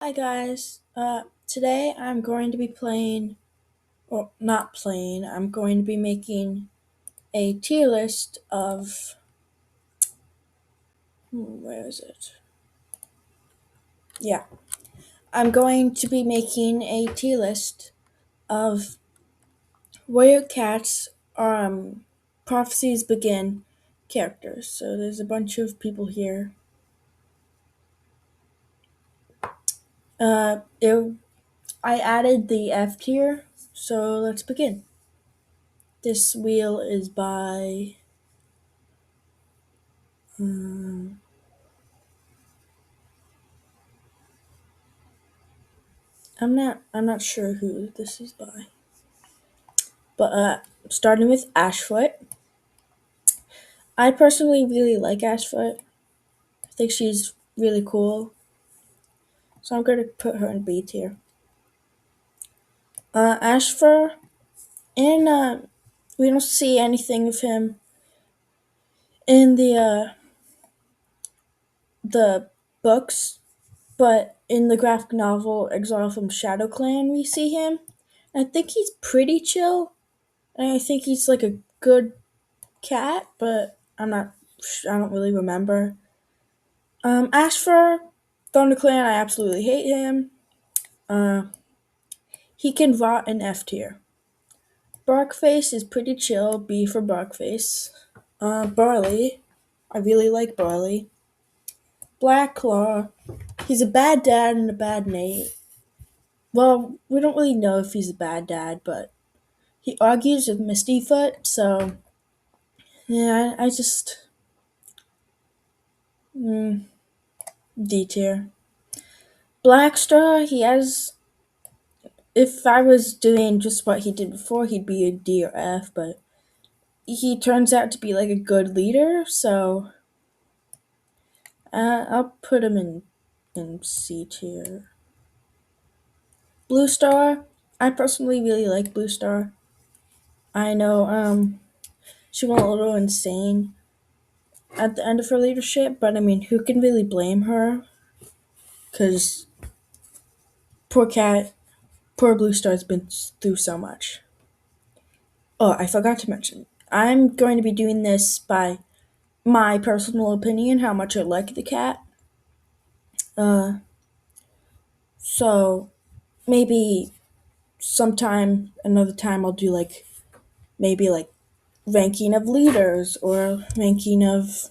Hi guys. Today I'm going to be playing, or not playing. I'm going to be making a tier list of. Where is it? Yeah, I'm going to be making a tier list of Warrior Cats. Prophecies begin characters. So there's a bunch of people here. Uh, it, I added the F tier. So let's begin. This wheel is by. Um, I'm not sure who this is by. But starting with Ashfoot. I personally really like Ashfoot. I think she's really cool. So I'm gonna put her in B tier. Ashfur, in we don't see anything of him in the books, but in the graphic novel Exile from Shadow Clan we see him. I think he's pretty chill. And I think he's like a good cat, but I don't really remember. Ashfur, ThunderClan, I absolutely hate him. Uh, he can rot in F tier. Barkface is pretty chill, B for Barkface. Barley, I really like Barley. Black Claw, he's a bad dad and a bad mate. Well, we don't really know if he's a bad dad, but he argues with Mistyfoot, so yeah, I just D tier. Blackstar, he has. If I was doing just what he did before, he'd be a D or F, but he turns out to be like a good leader, so I'll put him in C tier. Blue Star, I personally really like Blue Star. I know she went a little insane at the end of her leadership, but I mean, who can really blame her? Because poor cat, poor Blue Star's been through so much. Oh, I forgot to mention, I'm going to be doing this by my personal opinion, how much I like the cat. Uh, so maybe sometime another time I'll do like maybe like ranking of leaders or ranking of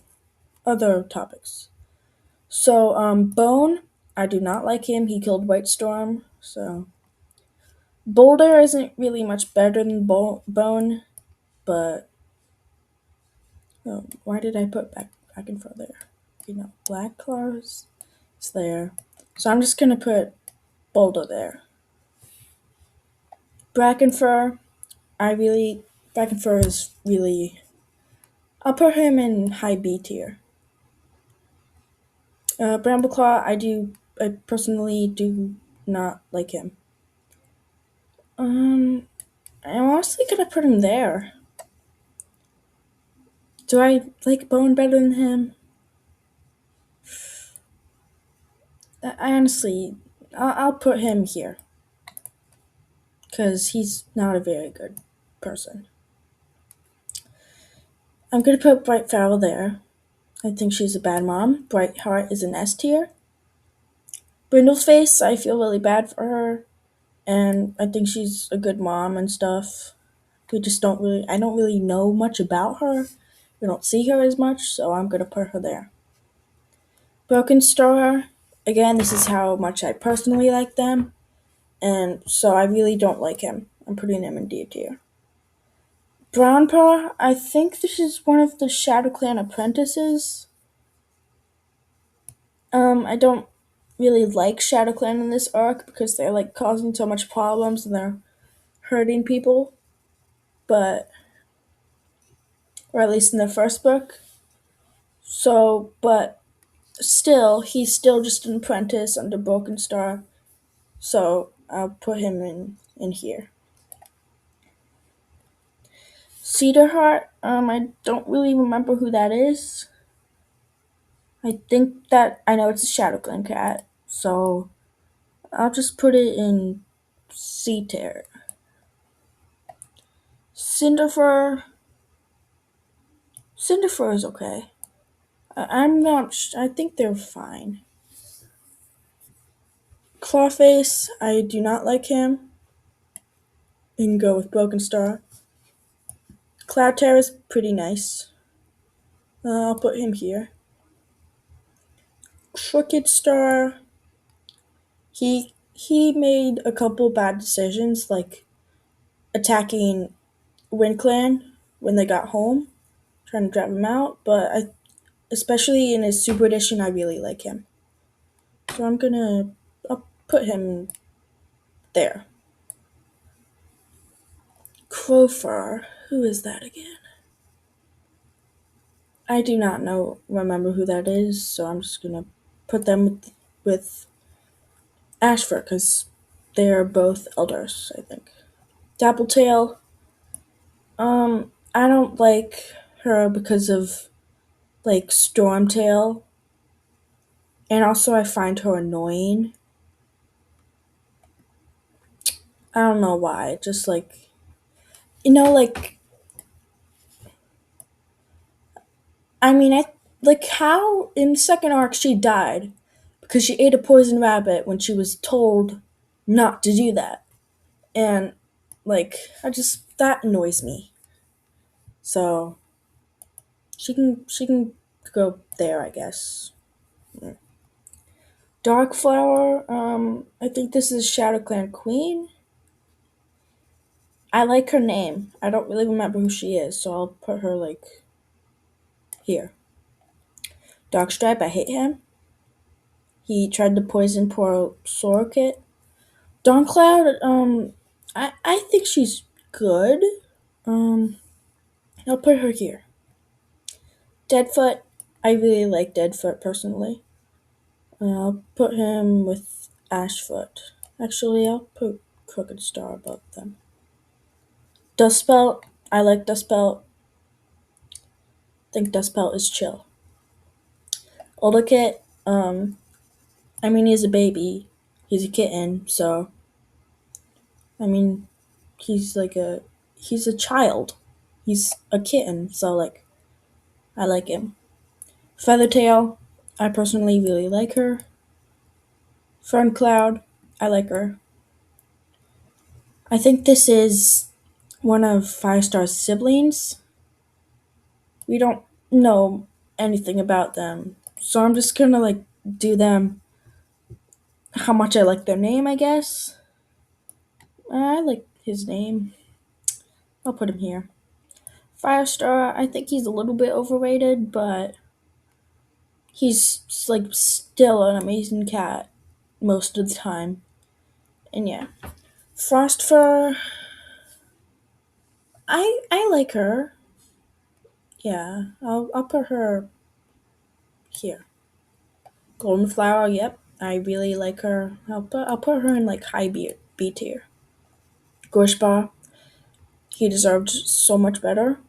other topics. So Bone, I do not like him. He killed White Storm. So Boulder isn't really much better than Bone, but why did I put back and forth there? Black Claws is there. So I'm just gonna put Boulder there. Brackenfur, I really Brackenfur is really. I'll put him in high B tier. Brambleclaw, I personally do not like him. I'm honestly gonna put him there. Do I like Bone better than him? I honestly, I'll put him here because he's not a very good person. I'm gonna put Bright Farrell there. I think she's a bad mom. Bright Heart is an S tier. Brindleface, I feel really bad for her, and I think she's a good mom and stuff. I don't really know much about her. We don't see her as much, so I'm gonna put her there. Broken Star, again, this is how much I personally like them, and so I really don't like him. I'm putting him in D tier. Brown Paw, I think this is one of the Shadow Clan apprentices. I don't really like Shadow Clan in this arc because they're like causing so much problems and they're hurting people, but or at least in the first book. So, but still, he's still just an apprentice under Broken Star, so I'll put him in here. Cedarheart, I don't really remember who that is. I think that I know it's a Shadow Clan cat, so I'll just put it in C tier. Cinderfur. Cinderfur is okay. I'm not. I think they're fine. Clawface. I do not like him. You can go with Broken Star. Cloud Terror is pretty nice. I'll put him here. Crooked Star. He made a couple bad decisions, like attacking Wind Clan when they got home, trying to drive him out. But especially in his Super Edition, I really like him. So I'll put him there. Crowfur. Who is that again? I do not remember who that is, so I'm just gonna put them with Ashfur because they are both elders, I think. Dappletail. I don't like her because of like Stormtail, and also I find her annoying. I don't know why. Just like like I like how in the second arc she died because she ate a poison rabbit when she was told not to do that, and like I just that annoys me. So she can go there, I guess. Dark Flower. I think this is Shadow Clan Queen. I like her name. I don't really remember who she is, so I'll put her like here. Darkstripe. I hate him. He tried to poison poor Sorokit. Dawncloud. I think she's good. Um, I'll put her here. Deadfoot. I really like Deadfoot personally. I'll put him with Ashfoot. Actually, I'll put Crooked Star above them. Dustbelt. I like Dustbelt. I think Dustbelt is chill. Oldakit. He's a baby. He's a kitten, so I mean, he's like he's a child. He's a kitten, so like I like him. Feathertail. I personally really like her. Ferncloud. I like her. I think this is one of Firestar's siblings. We don't know anything about them. So I'm just gonna like do them how much I like their name, I guess. I like his name. I'll put him here. Firestar, I think he's a little bit overrated, but he's like still an amazing cat most of the time. And yeah. Frostfur, I like her. Yeah, I'll put her here. Golden Flower, yep, I really like her. I'll put her in like high B tier. Gorshba, he deserved so much better.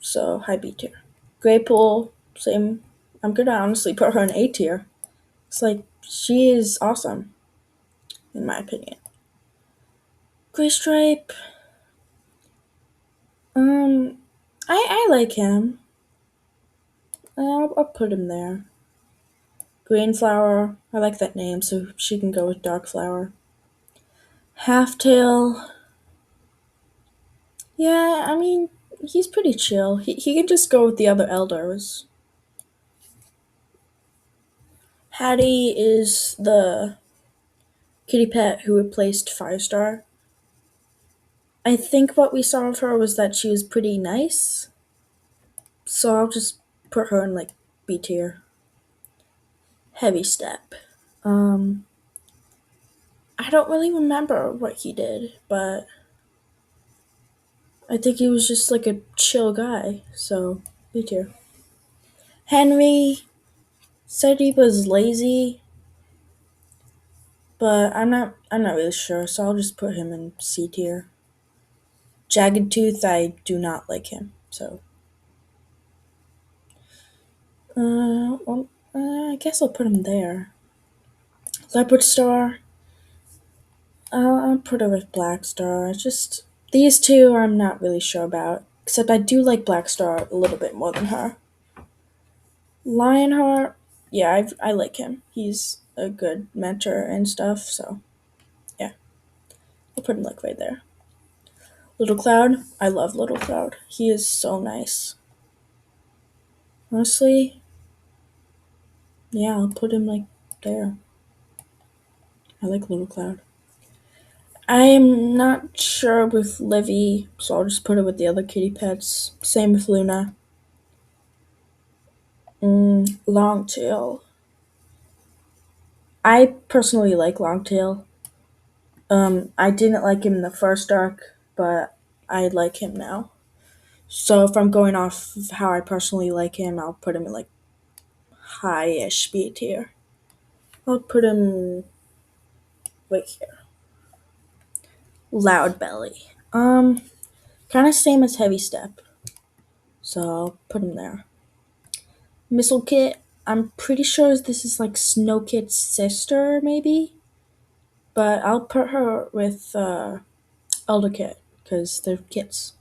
So high B tier. Greypool, same. I'm gonna honestly put her in A tier. It's like she is awesome, in my opinion. Grey Stripe, um, I like him. I'll put him there. Green Flower, I like that name, so she can go with Dark Flower. Halftail, yeah, he's pretty chill. He can just go with the other elders. Hattie is the kitty pet who replaced Firestar. I think what we saw of her was that she was pretty nice, so I'll just put her in like B tier. Heavy Step. Um, I don't really remember what he did, but I think he was just like a chill guy, so B tier. Henry said he was lazy, but I'm not really sure, so I'll just put him in C tier. Jagged Tooth, I do not like him, so I guess I'll put him there. Leopard Star. I'll put her with Black Star. Just these two I'm not really sure about. Except I do like Black Star a little bit more than her. Lionheart, yeah, I like him. He's a good mentor and stuff, so yeah, I'll put him like right there. Little Cloud, I love Little Cloud. He is so nice. Honestly, yeah, I'll put him like there. I like Little Cloud. I am not sure with Livy, so I'll just put it with the other kitty pets. Same with Luna. Longtail. I personally like Longtail. I didn't like him in the first arc, but I like him now. So if I'm going off of how I personally like him, I'll put him in like high-ish B tier. I'll put him right here. Loud Belly. Kind of same as Heavy Step, so I'll put him there. Missile Kit. I'm pretty sure this is like Snow Kit's sister, maybe, but I'll put her with Elder Kit because they're kits.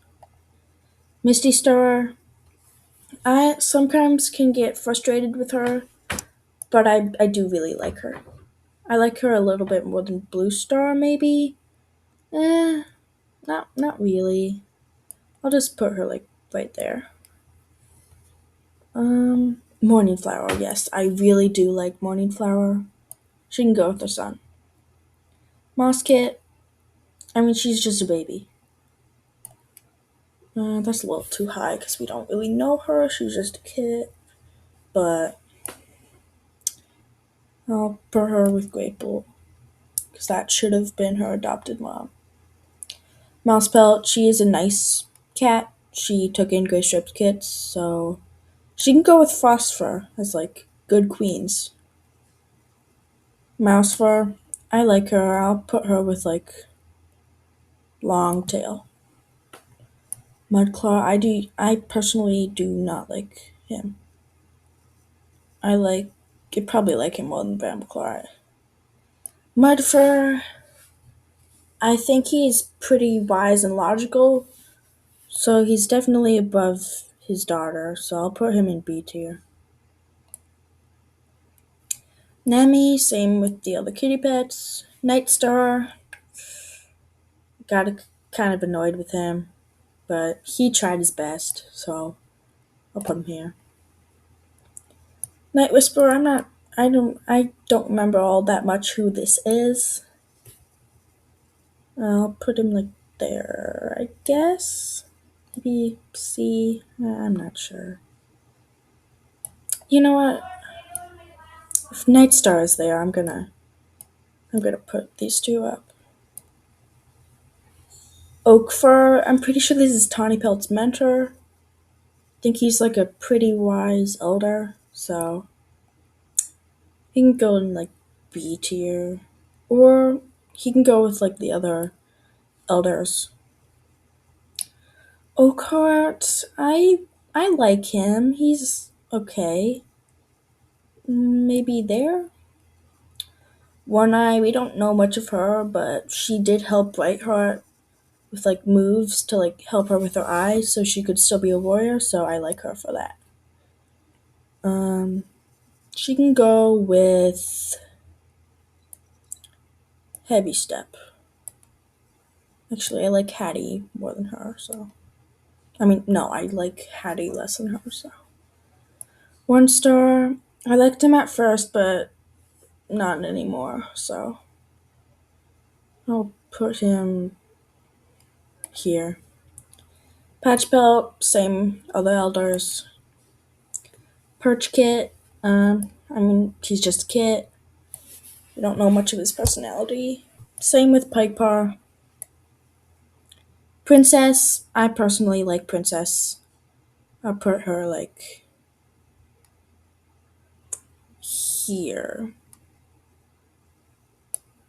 Misty Star. I sometimes can get frustrated with her, but I do really like her. I like her a little bit more than Blue Star, maybe. Eh, not really. I'll just put her like right there. Morning Flower. Yes, I really do like Morning Flower. She can go with her son. Moss Kit. I mean, she's just a baby. That's a little too high because we don't really know her. She's just a kid. But I'll put her with Grateful because that should have been her adopted mom. Mousepelt, she is a nice cat. She took in Gray Striped kits, so she can go with Phosphor as like good queens. Mouse Fur, I like her. I'll put her with like Long Tail. Mudclaw, I personally do not like him. I like you probably like him more than Brambleclaw. Mudfur, I think he's pretty wise and logical, so he's definitely above his daughter, so I'll put him in B tier. Nami, same with the other kitty pets. Nightstar, got kind of annoyed with him, but he tried his best, so I'll put him here. Night Whisperer, I don't remember all that much who this is. I'll put him like there, I guess. Maybe C. I'm not sure. You know what? If Nightstar is there, I'm gonna put these two up. Oak Fur, I'm pretty sure this is Tawny Pelt's mentor. I think he's like a pretty wise elder, so he can go in like B tier. Or he can go with like the other elders. Oakheart, I like him. He's okay. Maybe there. One Eye, we don't know much of her, but she did help Brightheart with like moves to like help her with her eyes so she could still be a warrior, so I like her for that. Um she can go with Heavy Step. Actually, I like Hattie more than her, so I mean no, I like Hattie less than her, so. One Star, I liked him at first, but not anymore, so I'll put him here. Patch Belt, same other elders. Perch Kit, I mean, he's just a kid. We don't know much of his personality. Same with Pike Paw. Princess, I personally like Princess. I'll put her like here.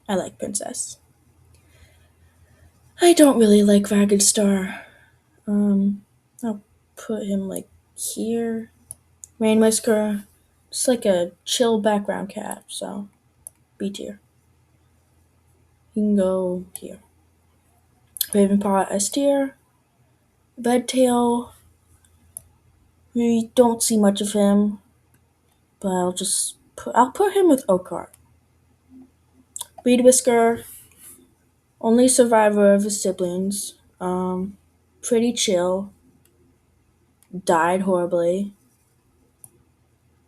I like Princess. I don't really like Ragged Star. I'll put him like here. Rain Whisker, just like a chill background cat, so B tier. He can go here. Ravenpaw S tier. Redtail. We don't see much of him, but I'll put him with Oakheart. Reed Whisker, only survivor of his siblings. Pretty chill. Died horribly.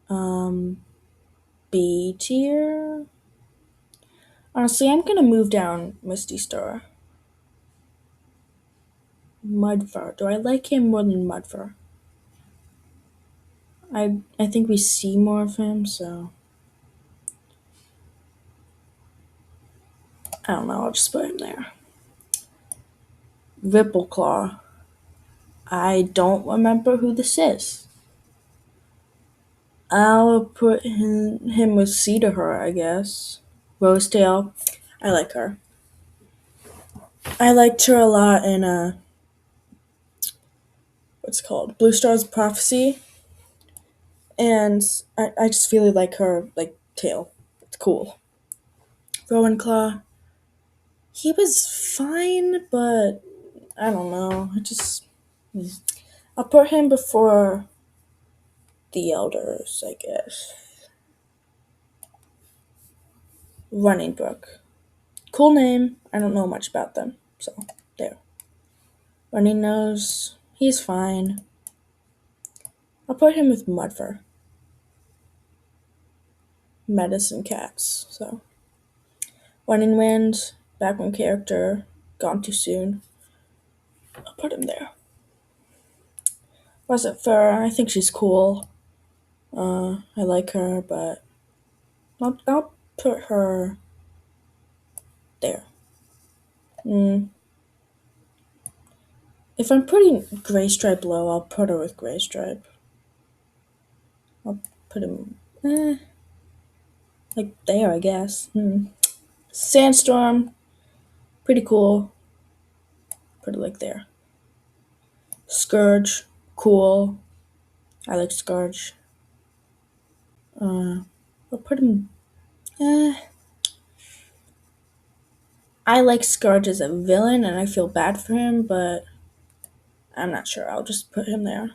Um, B tier. Honestly, I'm gonna move down Misty Star. Mudfur. Do I like him more than Mudfur? I think we see more of him, so I don't know. I'll just put him there. Rippleclaw. I don't remember who this is. I'll put him with Cedarher, I guess. Rosetail. I like her. I liked her a lot in what's it called? Blue Star's Prophecy. And I just really like her like tail. It's cool. Rowan Claw. He was fine, but I don't know. I'll put him before the elders, I guess. Running Brook. Cool name. I don't know much about them, so there. Running Nose. He's fine. I'll put him with Mudfur. Medicine Cats. So Running Wind. Background character. Gone too soon. I'll put him there. Wasn't Fur. I think she's cool. I like her, but I'll put her there. If I'm putting Gray Stripe low, I'll put her with Gray Stripe. I'll put him like there, I guess. Sandstorm, pretty cool. Put it like there. Scourge, cool. I like Scourge. I'll put him. I like Scourge as a villain, and I feel bad for him, but I'm not sure. I'll just put him there.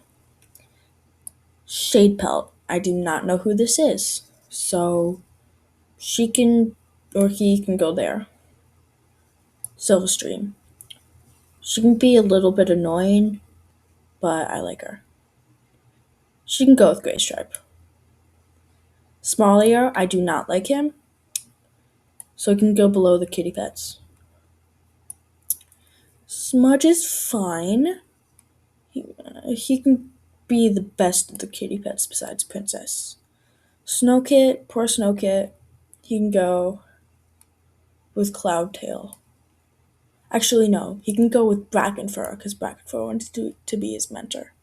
Shade Pelt. I do not know who this is, so she can or he can go there. Silverstream. She can be a little bit annoying, but I like her. She can go with Gray Stripe. Small Ear, I do not like him, so he can go below the kitty pets. Smudge is fine. He can be the best of the kitty pets besides Princess. Snowkit, poor Snowkit, he can go with Cloudtail. Actually, no, he can go with Brackenfur because Brackenfur wants to be his mentor.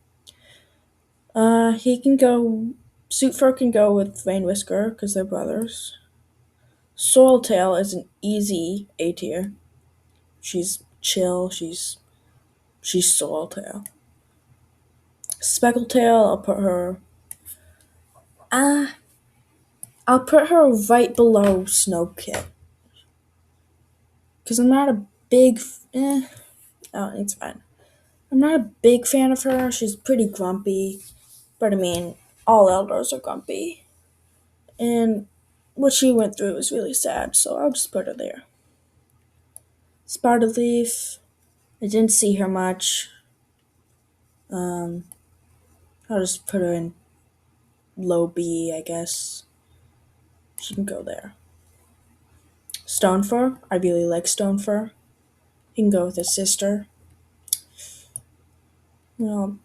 He can go. Suitfur can go with Rain Whisker because they're brothers. Soiltail is an easy A tier. She's chill. She's Soiltail. Speckletail, I'll put her right below Snowkit because I'm not a big. It's fine. I'm not a big fan of her. She's pretty grumpy, but I mean, all elders are grumpy, and what she went through was really sad. So I'll just put her there. Spotted Leaf. I didn't see her much. I'll just put her in low B, I guess. She can go there. Stonefur. I really like Stonefur. He can go with his sister. I'll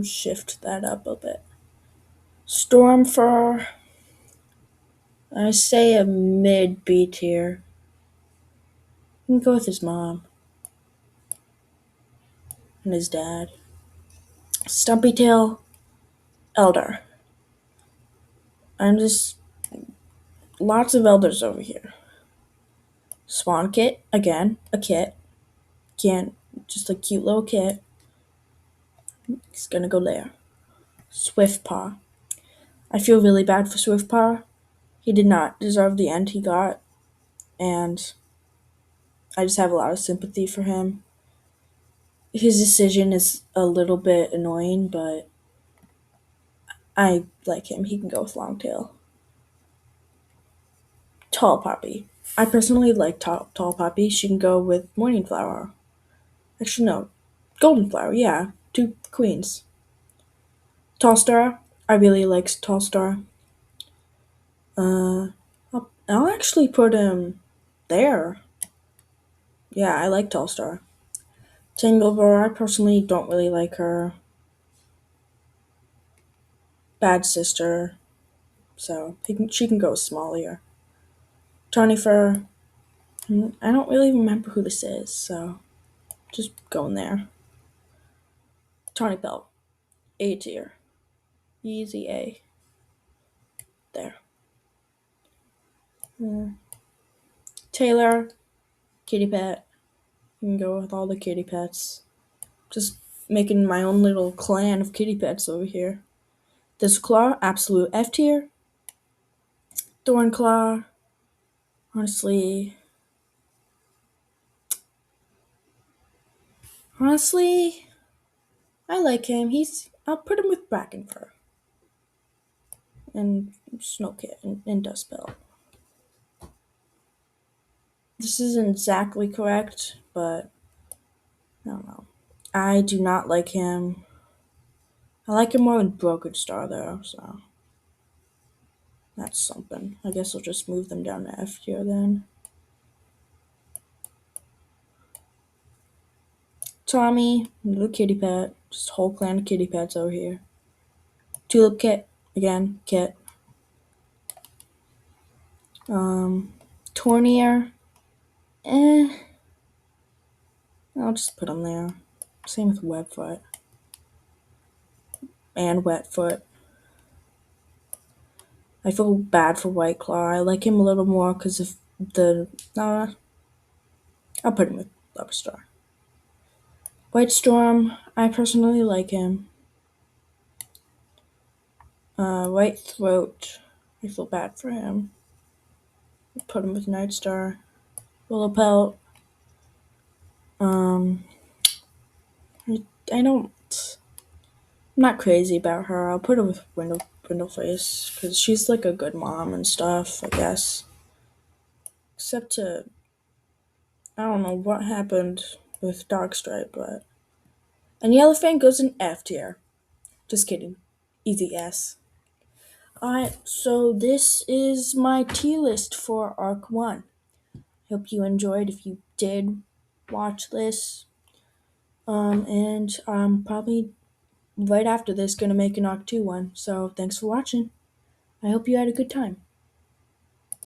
shift that up a bit. Stormfur. I say a mid B tier. He can go with his mom and his dad. Stumpytail. Elder. I'm just lots of elders over here. Swan Kit, again, a kit. Can't just a cute little kit. He's gonna go there. Swiftpaw. I feel really bad for Swiftpaw He did not deserve the end he got, and I just have a lot of sympathy for him. His decision is a little bit annoying, but I like him. He can go with Longtail. Tall Poppy. I personally like Tall Poppy. She can go with Morning Flower. Actually, no. Golden Flower, yeah. Two queens. Tall Star. I really like Tall Star. I'll actually put him there. Yeah, I like Tall Star. Tanglever, I personally don't really like her. Bad sister, so she can go smallier. Tawny Fur, I don't really remember who this is, so just going there. Tawny Belt, A tier. Easy A. There. Mm. Taylor, kitty pet. You can go with all the kitty pets. Just making my own little clan of kitty pets over here. This Claw, absolute F tier. Thornclaw, honestly, honestly, I like him. I'll put him with Brackenfur and Snowkit and Dustbelt. This isn't exactly correct, but I don't know. I do not like him. I like him more in Broken Star though, so that's something. I guess I'll just move them down to F tier then. Tommy, little kitty pet. Just a whole clan of kitty pets over here. Tulip Kit, again, Kit. Um, Tornier, eh, I'll just put him there. Same with Webfoot and Wetfoot. I feel bad for White Claw. I like him a little more because of the. I'll put him with Love Star. White Storm, I personally like him. White Throat, I feel bad for him. Put him with Night Star. Willow Pelt, um, I don't. I'm not crazy about her. I'll put her with Brindleface because she's like a good mom and stuff, I guess. Except to, I don't know what happened with Darkstripe, but. And Yellowfang goes in F tier. Just kidding. Easy S. Alright, so this is my tier list for Arc 1. Hope you enjoyed. If you did, watch this. And I'm probably right after this gonna make an Arc 2 one. So thanks for watching. I hope you had a good time.